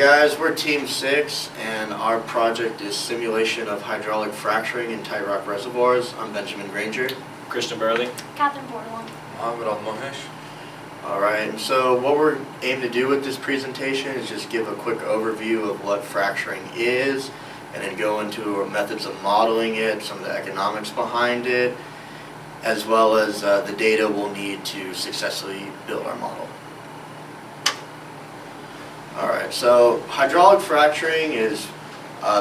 Guys, we're Team 6 and our project is simulation of hydraulic fracturing in tight rock reservoirs. I'm Benjamin Granger. Christian Burley. Catherine Bordelon. Mohammed Al-Mohesh. Alright, and so what we're aiming to do with this presentation is just give a quick overview of what fracturing is and then go into our methods of modeling it, some of the economics behind it, as well as the data we'll need to successfully build our model. Alright, so hydraulic fracturing is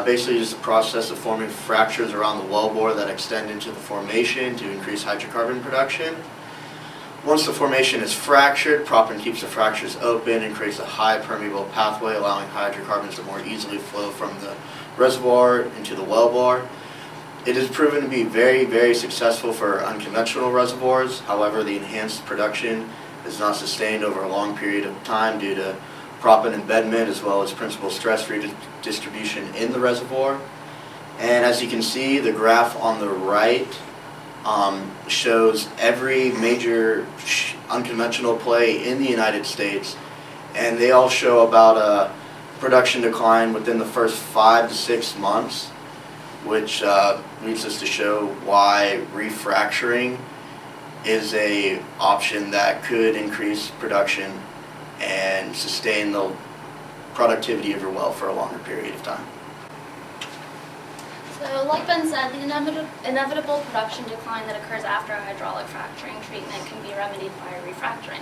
basically just a process of forming fractures around the wellbore that extend into the formation to increase hydrocarbon production. Once the formation is fractured, proppant keeps the fractures open and creates a high permeable pathway, allowing hydrocarbons to more easily flow from the reservoir into the wellbore. It has proven to be very, very successful for unconventional reservoirs. However, the enhanced production is not sustained over a long period of time due to proppant embedment as well as principal stress redistribution in the reservoir. And as you can see, the graph on the right shows every major unconventional play in the United States, and they all show about a production decline within the first 5 to 6 months, which leads us to show why refracturing is an option that could increase production and sustain the productivity of your well for a longer period of time. So, like Ben said, the inevitable production decline that occurs after a hydraulic fracturing treatment can be remedied by refracturing.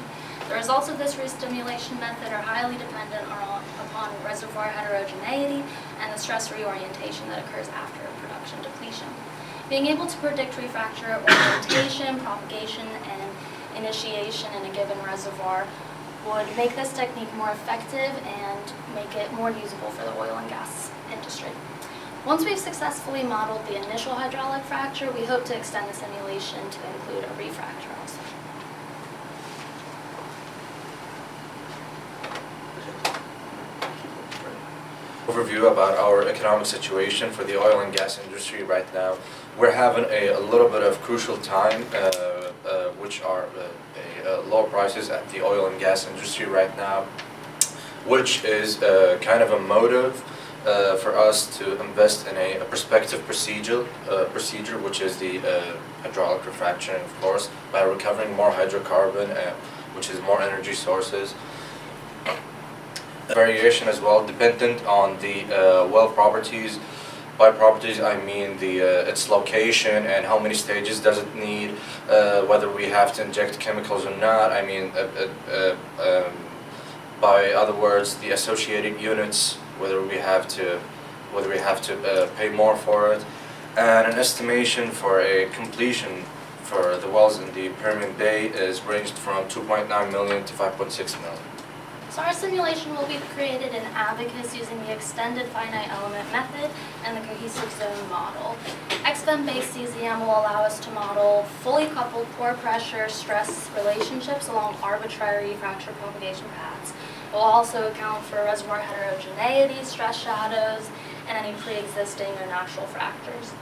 The results of this restimulation method are highly dependent upon reservoir heterogeneity and the stress reorientation that occurs after production depletion. Being able to predict refracture orientation, propagation, and initiation in a given reservoir would make this technique more effective and make it more usable for the oil and gas industry. Once we've successfully modeled the initial hydraulic fracture, we hope to extend the simulation to include a refracture also. Overview about our economic situation for the oil and gas industry right now. We're having a little bit of crucial time, which are low prices at the oil and gas industry right now, which is kind of a motive for us to invest in a prospective procedure, which is the hydraulic refracturing, of course, by recovering more hydrocarbon, which is more energy sources. Variation as well, dependent on the well properties. By properties, I mean its location and how many stages does it need, whether we have to inject chemicals or not. I mean, by other words, the associated units, whether we have to pay more for it, and an estimation for a completion for the wells in the Permian Bay is ranged from 2.9 million to 5.6 million. So our simulation will be created in Abacus using the extended finite element method and the cohesive zone model. XFEM-based CZM will allow us to model fully coupled pore pressure stress relationships along arbitrary fracture propagation paths. It will also account for reservoir heterogeneity, stress shadows, and any pre-existing or natural fractures.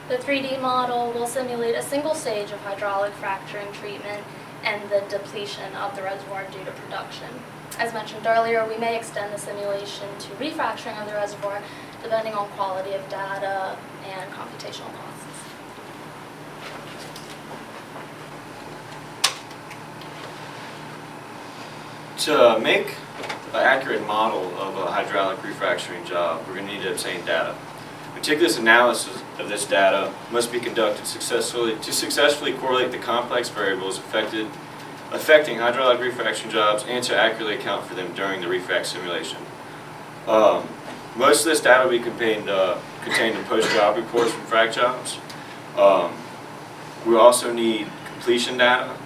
The 3D model will simulate a single stage of hydraulic fracturing treatment and the depletion of the reservoir due to production. As mentioned earlier, we may extend the simulation to refracturing of the reservoir depending on quality of data and computational costs. To make an accurate model of a hydraulic refracturing job, we're going to need to obtain data. Meticulous analysis of this data must be conducted to successfully correlate the complex variables affecting hydraulic refraction jobs and to accurately account for them during the refract simulation. Most of this data will be contained in post-job reports from frac jobs. We also need completion data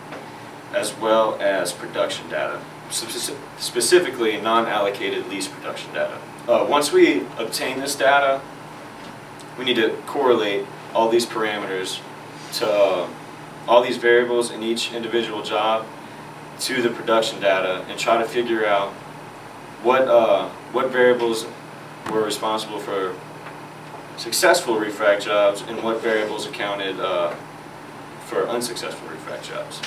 as well as production data, specifically non-allocated lease production data. Once we obtain this data, we need to correlate all these parameters to all these variables in each individual job to the production data and try to figure out what variables were responsible for successful refract jobs and what variables accounted for unsuccessful refract jobs.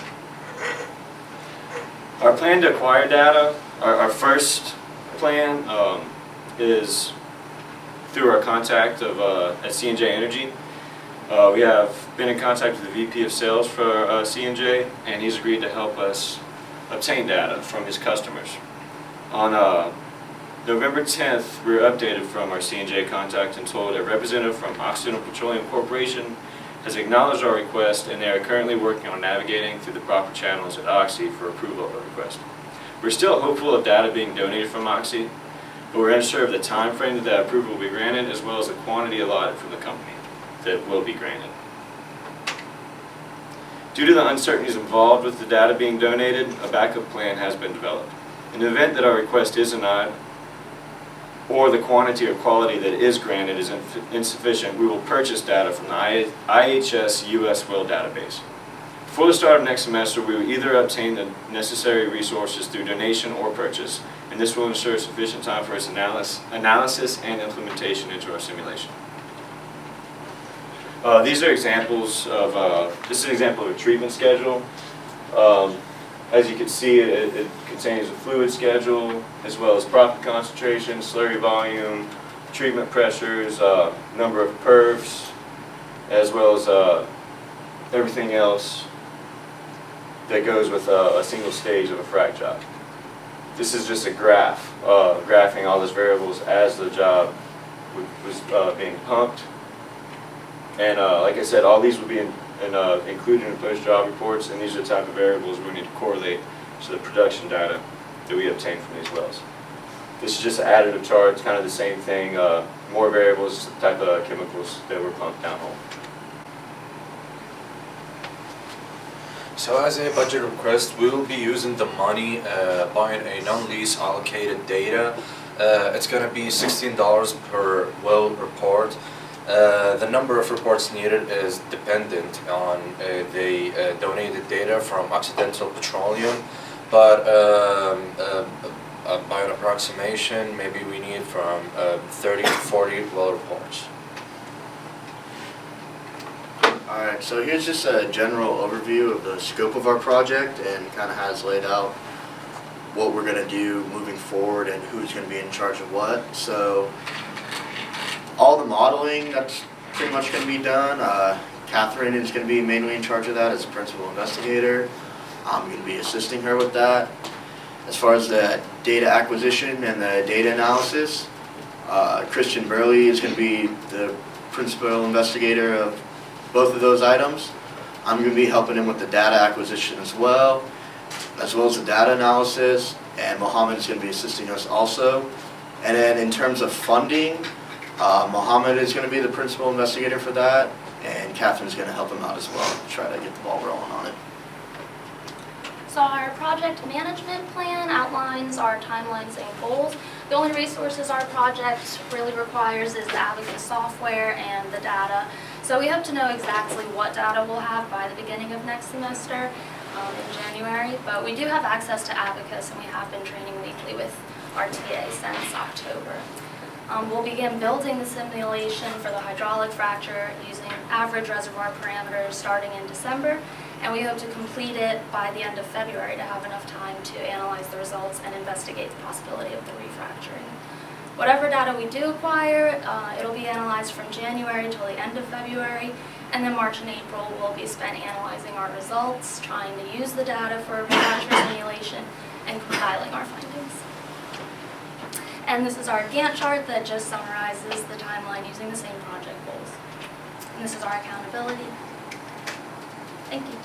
Our plan to acquire data, our first plan is through our contact of at C&J Energy. We have been in contact with the VP of Sales for C&J, and he's agreed to help us obtain data from his customers. On November 10th, we were updated from our C&J contact and told a representative from Occidental Petroleum Corporation has acknowledged our request, and they are currently working on navigating through the proper channels at Oxy for approval of our request. We're still hopeful of data being donated from Oxy, but we're unsure of the time frame that approval will be granted, as well as the quantity allotted from the company that will be granted. Due to the uncertainties involved with the data being donated, a backup plan has been developed. In the event that our request is denied, or the quantity or quality that is granted is insufficient, we will purchase data from the IHS U.S. Well database. Before the start of next semester, we will either obtain the necessary resources through donation or purchase, and this will ensure sufficient time for its analysis and implementation into our simulation. These are examples of, this is an example of a treatment schedule. As you can see, it contains a fluid schedule, as well as proppant concentration, slurry volume, treatment pressures, number of perfs, as well as everything else that goes with a single stage of a frac job. This is just a graph, graphing all those variables as the job was being pumped. And like I said, all these will be included in post-job reports, and these are the type of variables we need to correlate to the production data that we obtain from these wells. This is just an additive chart. It's kind of the same thing. More variables, the type of chemicals that were pumped downhole. So as a budget request, we will be using the money buying a non-lease allocated data. It's going to be $16 per well report. The number of reports needed is dependent on the donated data from Occidental Petroleum, but by an approximation, maybe we need from 30 to 40 well reports. Alright, so here's just a general overview of the scope of our project, and kind of has laid out what we're going to do moving forward and who's going to be in charge of what. So all the modeling, that's pretty much going to be done. Catherine is going to be mainly in charge of that as a principal investigator. I'm going to be assisting her with that. As far as the data acquisition and the data analysis, Christian Burley is going to be the principal investigator of both of those items. I'm going to be helping him with the data acquisition as well as the data analysis, and Mohammed is going to be assisting us also. And then in terms of funding, Mohammed is going to be the principal investigator for that, and Catherine's going to help him out as well, try to get the ball rolling on it. So our project management plan outlines our timelines and goals. The only resources our project really requires is the Abacus software and the data. So we hope to know exactly what data we'll have by the beginning of next semester in January, but we do have access to Abacus, and we have been training weekly with RTA since October. We'll begin building the simulation for the hydraulic fracture using average reservoir parameters starting in December, and we hope to complete it by the end of February to have enough time to analyze the results and investigate the possibility of the refracturing. Whatever data we do acquire, it'll be analyzed from January until the end of February, and then March and April will be spent analyzing our results, trying to use the data for refracture simulation, and compiling our findings. And this is our Gantt chart that just summarizes the timeline using the same project goals. And this is our accountability. Thank you.